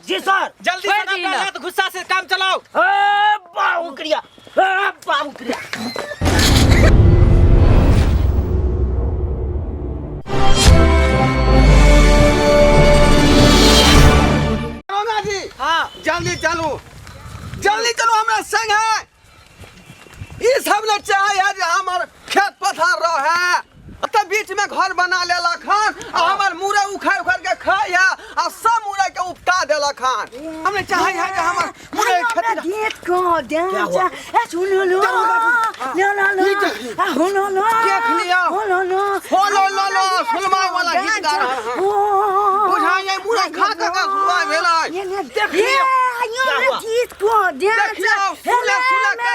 जी sir. जल्दी से अपना तो गुस्सा से काम चलाओ। बाबू क्रिया, बाबू क्रिया। जी हाँ जल्दी चलो, जल्दी चलो, हमारा संग है। ये सब ने चाहे है जो हमार खेत पथार रहा है, तब बीच में घर बना लेला खान, और हमार मुरे उखाड़ उखाड़ के खाई है, और सब मुरे के उपटा देला खान। हमने चाहे है कि हमार मुरे खेती देख को ध्यान से सुनो लो, लो लो लो, हो लो लो, देख लिया, हो लो लो, हो लो सुलमा वाला गीत गा रहा है। बुझा ये मुरे खा के सुलमा भेला। ये देख लिया, ये गीत को ध्यान से सुले सुले के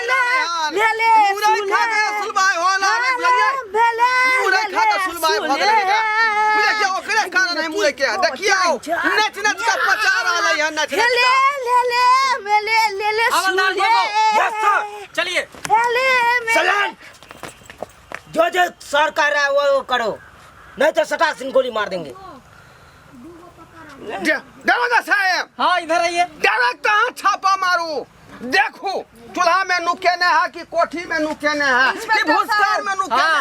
ले ले मुरे खा के सुलमा होला रे भैया। मुरे खा के सुलमा भगले का मुरे क्या ओकरे कारण है मुरे के देखियो नच नच के पचा रहा है नच ले ले हवलदार बाबू। यस सर चलिए। ले चलन जो सर कह रहा है वो करो, नहीं तो सटा सिंह गोली मार देंगे। दरोगा साहब हाँ इधर आइए। डायरेक्ट कहाँ छापा मारू, देखो चूल्हा में नुकेने है कि कोठी में नुकेने है कि भूसार में नुकेने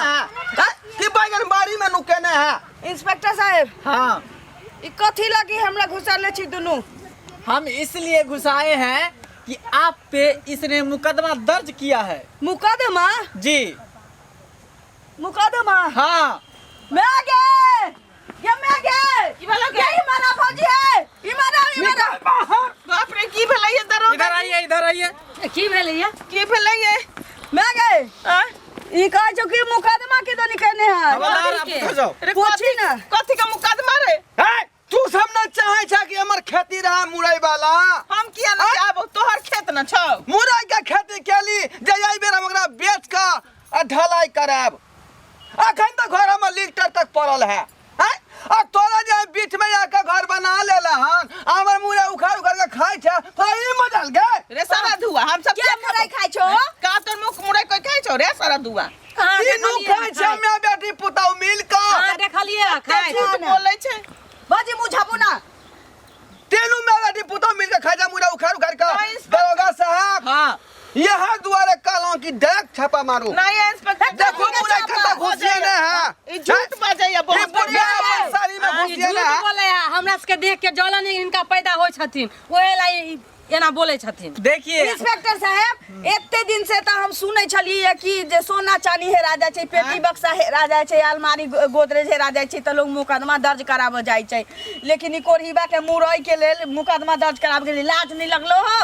है कि बैगन बाड़ी में नुकेने है। इंस्पेक्टर साहब हाँ ई कथी लगी हमरा घुसाले छी दुनू? हम इसलिए घुसाए हैं कि आप पे इसने मुकदमा दर्ज किया है। मुकदमा? जी मुकदमा? हाँ। मैं गए, ये मैं गए, ये मारा भौजी है, ये मारा बाप रे की भेलै ये दरोगा? इधर आइए। की भेलै ये? की भेलै ये? मैं गए ई कह जो कि मुकदमा के दनी कहने है। हवलदार आप उधर जाओ। पूछी ना कथी का मुकदमा रे? तू सब न चाहे छा कि हमर खेती रहा मुरई वाला, हम किया न चाहबो, तोहर खेत न छौ। मुरई के खेती केली जे आई बेर हम ओकरा बेच के ढलाई करब। अखन तो घर में लीटर तक पड़ल है और तोरा जे बीच में आके घर बना लेला हन, हमर मुरई उखाड़ उखाड़ के खाइ छ, तो ई मजल गे रे सारा धुआ हम सब क्या मुरई खाइ छो? का तोर मुख मुरई कोई खाइ छौ रे सारा धुआ? ई नु खाइ छ मैं बेटी पुताऊ मिल के। हां देखलिए खाइ झूठ बोलै छै। बाजी मुझाबू ना। तेनु मैं बेटी पुताऊ मिल के खा जा मुरई उखाड़ उखाड़ के। दरोगा साहब हाँ यह दुआरे कालों की डाक छापा मारू। नहीं इंस्पेक्टर देखो मुरई खाता घुसिए ने है, ई झूठ बाजैया बहुत बढ़िया सारी में घुसिए ने है। बोले हमरा सबके देख के जलन इनका पैदा होय छथिन, ओहे लाई एना बोले छथिन। देखिए इंस्पेक्टर साहब एते दिन से तो हम सुनै छलिए कि जे सोना चांदी हेरा जाय छै, पेटी बक्सा हेरा जाय छै, अलमारी गोदरेज हेरा जाय छै त लोग मुकदमा दर्ज कराबो जाय छै, लेकिन ई कोरहीबा के मुरई के लेल मुकदमा दर्ज कराबे के लिए लाज नहीं लगलो हो?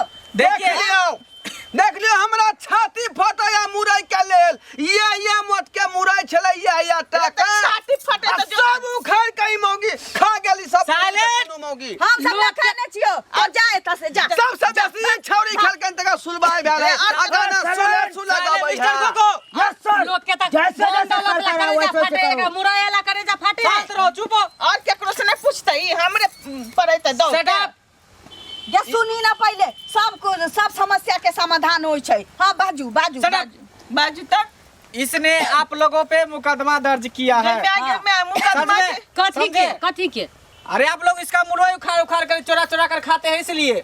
देख लियो हमरा छाती फटया मुरई के लेल, ये मत के मुरई छले ये टका छाती फटे त सब उखाड़ के मौगी खा गेली सब साइलेंट मौगी। हम सब ना खाने छियो तो जा एता से जा। सबसे बेसी छौरी खेल के तका सुलबाई भेले अगर ना सुले गाबै है। Yes sir. लोग के त जैसे जैसे सरकार है वैसे वैसे करो। मुरैला करे जा फाटे। शांत रहो, चुप हो। और केकरो से नहीं पूछतै, हमरे पड़ै त दो। Shut up। ये सुनी ना पहले सब समस्या के समाधान होय छै। हां बाजू बाजू Shut up। बाजू त इसने आप लोगों पे मुकदमा दर्ज किया है। मैं मुकदमा समझे? कथी के? कथी के? अरे आप लोग इसका मुरई उखाड़ उखाड़ कर चोरा चोरा कर खाते हैं इसलिए।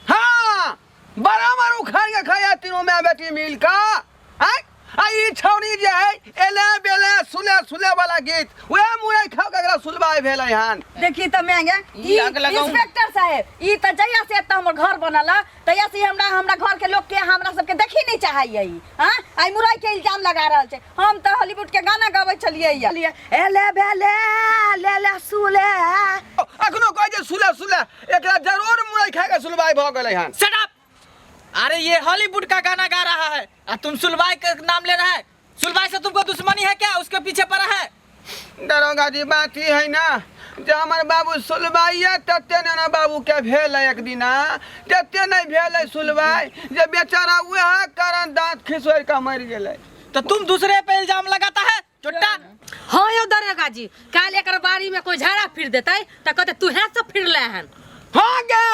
हां बराबर उखाड़ के खाया तीनों में बेटी मिल का। आई छौरी जे है एले बेले सुले वाला गीत वे मुरई खा के एकरा सुलबाई भेलै हन। देखी त महंगे इंस्पेक्टर साहब ई त जया से त हमर घर बनला तया से हमरा घर के लोग के हमरा सब के देखी नहीं चाहिए। हां आई मुरई के इल्जाम लगा रहल छै। हम त हॉलीवुड के गाना गाबै छलिए एले बेले ले ले सुले। अखनो कह जे सुले एकरा जरूर मुरई खा के सुलबाई भ गेलै हन। Shut up। अरे ये हॉलीवुड का गाना गा रहा है और तुम सुलबाई का नाम ले रहा है। सुलबाई से तुमको दुश्मनी है क्या? उसके पीछे पड़ा है। दरोगा जी बात ही है ना जे हमर बाबू सुलबाइया तते ना बाबू के भेल एक दिना तते नहीं भेल सुलबाई जे बेचारा वह कारण दांत खिसोर के मर गेलै। तो तुम दूसरे पे इल्जाम लगाता है चुट्टा। हाँ यो दरोगा जी, काल एकर बाड़ी में कोई झाड़ा फिर देतै त कहते तू है सब फिर ले हन। हां गे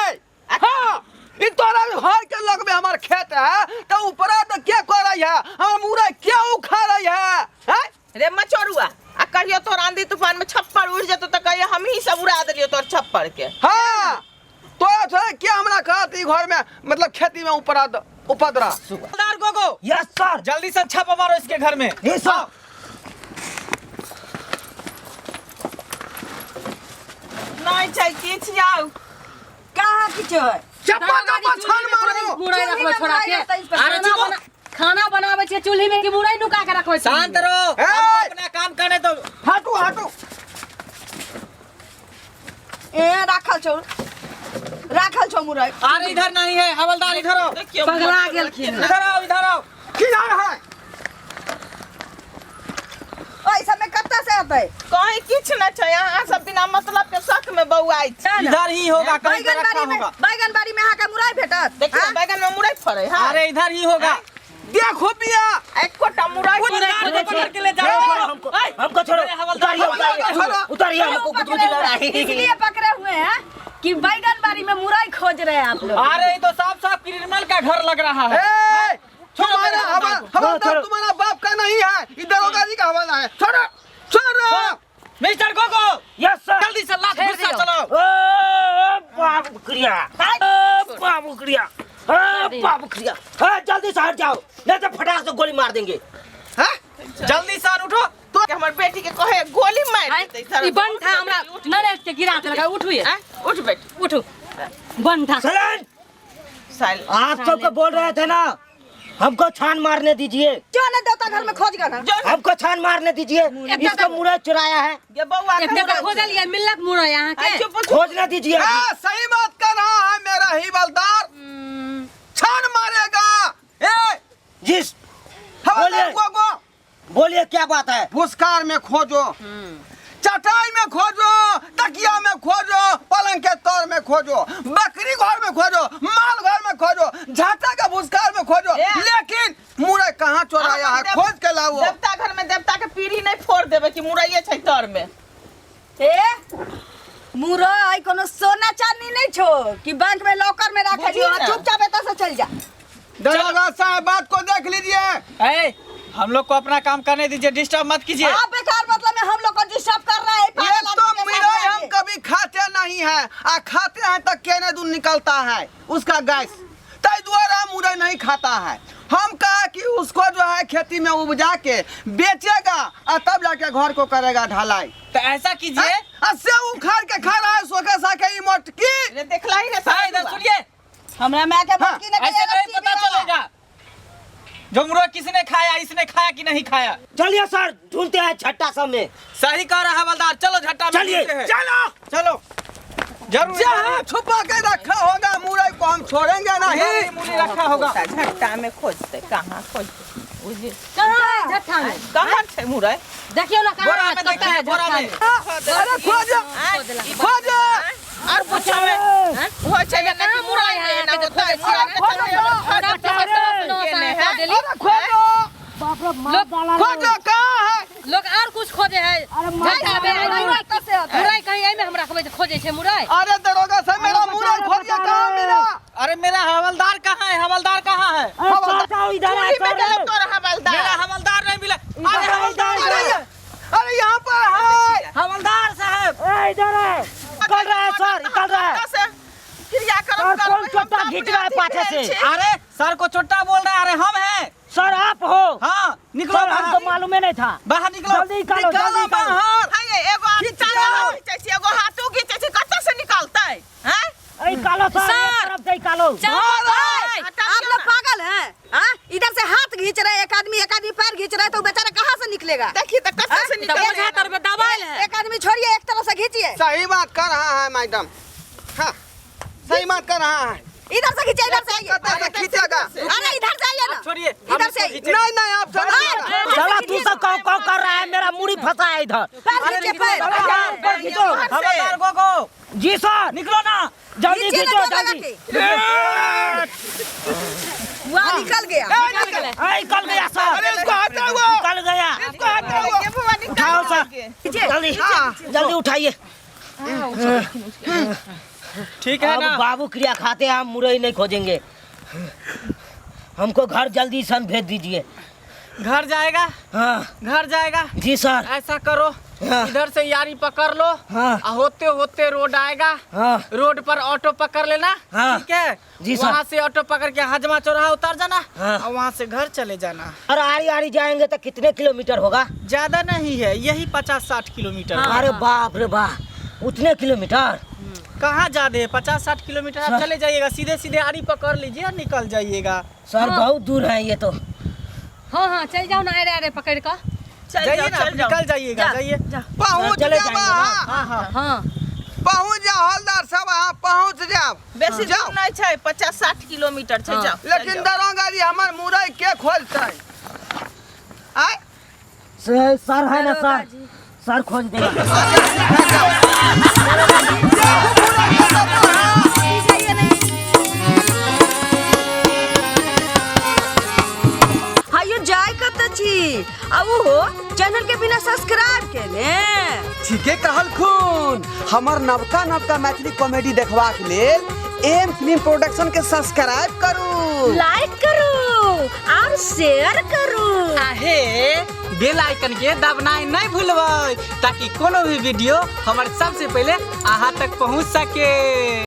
हां ई तोरा घर के लग में हमार खेत है तो ऊपरा तो क्या करई है हम मुरई क्या उखाड़ई है हैं रे मचोरुआ आ कहियो तोर आंधी तूफान में छप्पर उड़ जतो त कहियो हम ही सब उड़ा देलियो तोर छप्पर के। हां से क्या हमरा कहती घर में मतलब खेती में उपद्रा हवलदार गोगो, यस सर। जल्दी से छापा मारो इसके घर में। Yes sir. नहीं चाहिए किछ जाओ कहाँ किछो है चप्पा चप्पा छान मारो। मुरई रखबो छोड़ा के। अरे चुप। खाना बनावे छे चूल्ही में कि मुरई नुका के रखबो? शांत रहो, ए! हमको अपना काम करने दो। हटो हटो। ए राखल छौ मुरई। अरे इधर नहीं है हवलदार, इधर आओ, देखियो पगला गेलखिन। इधर आओ, इधर आओ। किधर है? ओइ सब में कत्ता से आते कहीं किछ न छै, अहाँ सब बिना मतलब के शक में बौआई छै। इधर ही होगा, कहीं पे रखा होगा। बैगन बाड़ी में आके मुरई भेटत। देखियो बैगन में मुरई फड़े है। अरे इधर ही होगा। देखो पिया। एक कोटा मुरई हवलदार को पकड़ के ले जाओ। हमको छोड़ो। हवलदार को उतारिए हमको कुछ लग रहा है। इसलिए पकड़े हुए हैं कि बैगन बाड़ी में मुरई खोज रहे हैं आप लोग। अरे ये तो साफ साफ क्रिमिनल का घर लग रहा है। ए! तुम्हारा हवलदार तुम्हारा बाप का नहीं है, ये दरोगा जी का हवाला है। छोड़ो छोड़ो। Mister Gogo, yes sir. जल्दी से लाश गुस्सा चलो। बाबू क्रिया, बाबू क्रिया, बाबू क्रिया। जल्दी से हट जाओ, नहीं तो फटाक से गोली मार देंगे। जल्दी से उठो। तो हमर बेटी के कहे गोली मार देते सर। ई बन था हमरा नरेश के गिरा के लगा। उठू ये, उठ बेटी उठू। बन था। सलन, साल आप सबको बोल रहे थे ना, हमको छान मारने दीजिए। क्यों नहीं देवता घर में खोज गए ना? हमको छान मारने दीजिए। इसका मुरई चुराया है, ये बौआ एक टका खोजल ये मिलक मुरई यहाँ के। खोजने दीजिए। सही बात कर रहा है मेरा ही हवलदार। छान मारेगा। ए! जिस हवलदार गोगो, बोलिए क्या बात है? भूस्कार में खोजो, चटाई में खोजो, तकिया में खोजो, पलंग के तौर में खोजो, बकरी घर में खोजो, माल घर में खोजो, झाटा का भूस्कार में खोजो, लेकिन मुरई कहाँ चोराया है? खोज के लाओ। देवता घर में देवता के पीढ़ी नहीं फोड़ देवे कि मुरैये छै तर में। ए मुरई कोनो सोना चांदी नहीं छो कि बैंक में लॉकर में रख दियो। चुपचाप एता से चल जा। दरोगा साहब बात को देख लीजिए। ए, हम लोग को अपना काम करने दीजिए, डिस्टर्ब मत कीजिए। आप बेकार मतलब में हम लोग को डिस्टर्ब कर रहा है। ये पागल तो आदमी के मुरई साथ हम आके। कभी खाते नहीं है, आ खाते हैं तो केने दूध निकलता है उसका गैस, तय द्वारा मुरई नहीं खाता है। हम कहा कि उसको जो है खेती में उपजा के बेचेगा और तब जाके घर को करेगा ढलाई। तो ऐसा कीजिए, से उखाड़ के खा रहा है सोखे साके ई मोटकी। रे देखला ही रे हाँ, इधर सुनिए, हमरा मैं के बटकी ने ऐसे नहीं पता चलेगा जो मुरई किसने खाया, इसने खाया कि नहीं खाया। चलिए सर, ढूंढते हैं छट्टा सब में। सही कह रहा है हवलदार, चलो झट्टा में चलिए, ढूंढते हैं। चलो चलो, जरूर जहाँ छुपा के रखा होगा मुरई को हम छोड़ेंगे नहीं। मुरई रखा होगा। झट्टा में खोजते, कहाँ खोजते बुझी कहाँ झट्ठा में? कहाँ छै मुरई? देखियो ना बोरा कहाँ में कत्ता देखते है हैं, बोरा झट्ठा में। में। अरे खोजो खोजो। और पूछो में हो छै ना कि मुरई है ना होता है खोजो कहाँ है? लोग और कुछ खोजे है झट्ठा में। मुरई कहीं एमे हम रखबे तो खोजे छे मुरई। अरे दरोगा साहब मेरा मुरई खोजिए कहाँ मिला? अरे मेरा हवलदार कहाँ है? हवलदार कहाँ है? चूड़ी में गए तो रहा हवलदार। मेरा हवलदार नहीं मिला। अरे हवलदार, अरे यहाँ पर है। हवलदार साहब, निकल रहा है सर, निकल रहा है। क्रियाक्रम सर, कौन चोट्टा खींच रहा है पाछे से? अरे सर को चोट्टा बोल रहा है। अरे हम हैं। सर आप हो? हाँ, निकलो सर हमको बाहर, मालूम ही नहीं था। बाहर निकलो। जल्दी निकालो, जल्दी निकालो। बाहर। हाय एगो हाथ खींचे छी, एगो हाथों खींचे छी, कत्ता से निकालतै हैं? ऐ निकालो सर, एक तरफ से निकालो। आप लोग पागल हैं? हाँ? इधर से हाथ खींच रहे, एक आदमी पैर खींच रहा है, तो बेचारा कहाँ से निकलेगा? देखिए तो कत्ता से तो निकाल बोझा तर में दबाइल है। एक आदमी छोड़िए, एक तरफ से खींचिए। सही बात कर रहा है मैडम। हाँ, सही बात कर रहा है। इधर से खींचे, इधर से आइए। कत्ता से खींचेगा? अरे इधर से आइए ना। छोड़िए, इधर से आइए। नहीं नहीं आप छोड़िए। चला तू सब कौन कौन कर रहा है? मेरा मुड़ी फंसा है इधर। पैर खींचिए, पैर। पैर खींचो। हवलदार गोगो, जी सर, निकलो ना। जल्दी खींचिए खींचो, ना, जल्दी। वहाँ निकल गया। निकल गया सर। अरे इसको हटा हुआ। निकल गया। ये भवानी उठाओ निकाल सर, जल्दी जल्दी उठाइए। ठीक है अब ना? बाबू क्रिया खाते हैं, हम मुरई नहीं खोजेंगे। हमको घर जल्दी सन भेज दीजिए। घर जाएगा, हाँ घर जाएगा। जी सर। ऐसा करो, हाँ। इधर से यारी पकड़ लो। हाँ। होते होते रोड आएगा। हाँ। रोड पर ऑटो पकड़ लेना। हाँ। ठीक है जी सर। वहाँ से ऑटो पकड़ के हजमा चौराहा उतर जाना। हाँ। और वहाँ से घर चले जाना। और आरी आरी जाएंगे तो कितने किलोमीटर होगा? ज्यादा नहीं है, यही 50-60 किलोमीटर। अरे बाप रे बाप, उतने किलोमीटर? कहाँ ज्यादा है, 50-60 किलोमीटर। आप सर। चले जाइएगा, सीधे सीधे आरी पकड़ लीजिए और निकल जाइएगा। सर बहुत दूर है ये तो। हाँ हाँ चल जाओ ना, अरे अरे पकड़ कर। जाइए ना, निकल जाइएगा, जाइए। पहुँच चले जाओ, जाएंगे ना। हाँ हाँ हाँ पहुँच जाओ हवलदार साहब, हाँ पहुँच जाओ। बेसी जाओ। दूर नहीं छै, 50-60 किलोमीटर छै। हाँ। जाओ लेकिन दरोगा जी हमर मुरई के खोलते आय सर है ना सर, सर खोज देगा। हायो जाय कत छी अब हो चैनल के बिना सब्सक्राइब केने। ठीके कहल खून। हमर नवका नवका मैथिली कॉमेडी देखबाक लेल एम फिल्म प्रोडक्शन के सब्सक्राइब करू, लाइक करू और शेयर करू। आहे बेल आइकन के दबनाई नहीं भूलबै, ताकि कोनो भी वीडियो हमारे सबसे पहले अहाँ तक पहुँच सके।